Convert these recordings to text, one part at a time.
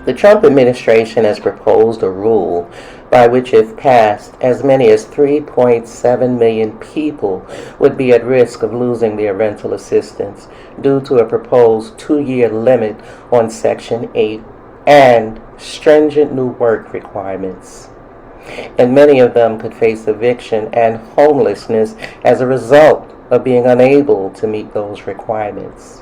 The Trump administration has proposed a rule by which, if passed, as many as 3.7 million people would be at risk of losing their rental assistance due to a proposed 2-year limit on Section 8 and stringent new work requirements. And many of them could face eviction and homelessness as a result of being unable to meet those requirements.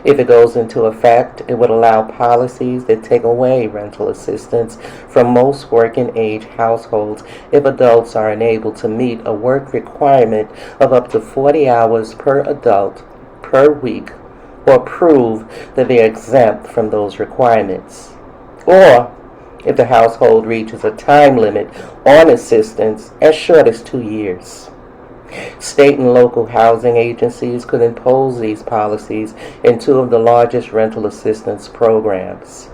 If it goes into effect, it would allow policies that take away rental assistance from most working-age households if adults are unable to meet a work requirement of up to 40 hours per adult per week, or prove that they are exempt from those requirements. Or if the household reaches a time limit on assistance as short as 2 years. State and local housing agencies could impose these policies in 2 of the largest rental assistance programs,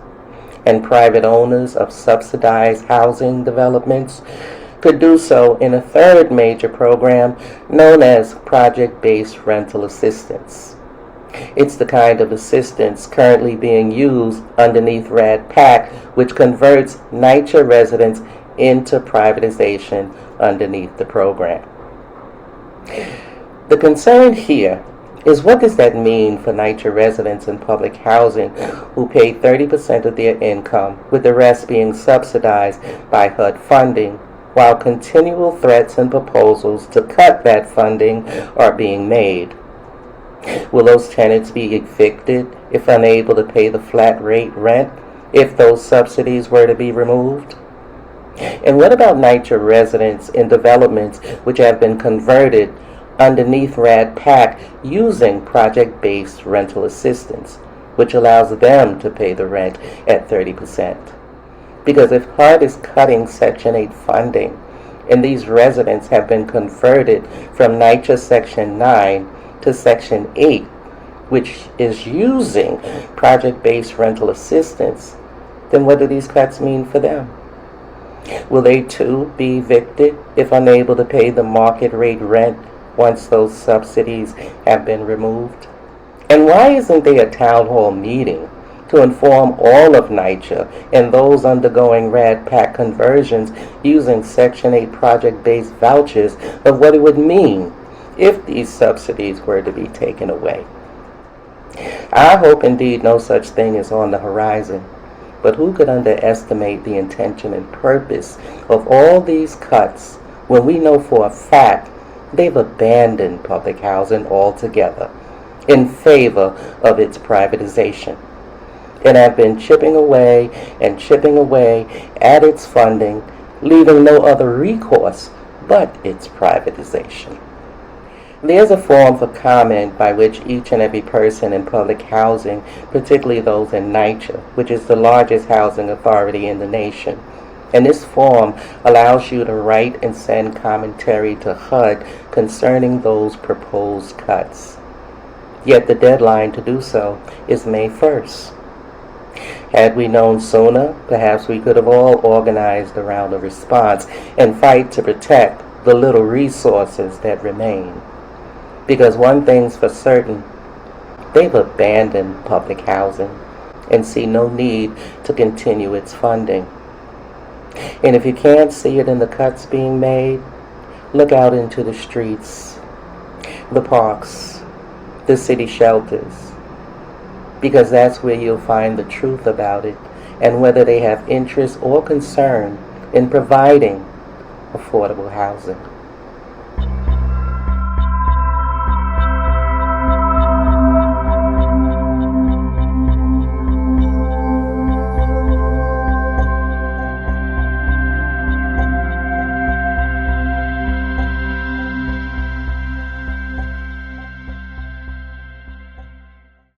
and private owners of subsidized housing developments could do so in a 3rd major program known as project-based rental assistance. It's the kind of assistance currently being used underneath RAD PAC, which converts NYCHA residents into privatization underneath the program. The concern here is, what does that mean for NYCHA residents in public housing who pay 30% of their income, with the rest being subsidized by HUD funding, while continual threats and proposals to cut that funding are being made? Will those tenants be evicted if unable to pay the flat rate rent if those subsidies were to be removed? And what about NYCHA residents in developments which have been converted underneath RAD PAC using project-based rental assistance, which allows them to pay the rent at 30%? Because if HUD is cutting Section 8 funding, and these residents have been converted from NYCHA Section 9 to Section 8, which is using project-based rental assistance, then what do these cuts mean for them? Will they too be evicted if unable to pay the market rate rent once those subsidies have been removed? And why isn't there a town hall meeting to inform all of NYCHA and those undergoing RAD PAC conversions using Section 8 project-based vouchers of what it would mean if these subsidies were to be taken away? I hope indeed no such thing is on the horizon. But who could underestimate the intention and purpose of all these cuts when we know for a fact they've abandoned public housing altogether in favor of its privatization, and have been chipping away at its funding, leaving no other recourse but its privatization? There's a form for comment by which each and every person in public housing, particularly those in NYCHA, which is the largest housing authority in the nation, and this form allows you to write and send commentary to HUD concerning those proposed cuts. Yet the deadline to do so is May 1st. Had we known sooner, perhaps we could have all organized around a response and fight to protect the little resources that remain. Because one thing's for certain, they've abandoned public housing and see no need to continue its funding. And if you can't see it in the cuts being made, look out into the streets, the parks, the city shelters, because that's where you'll find the truth about it and whether they have interest or concern in providing affordable housing.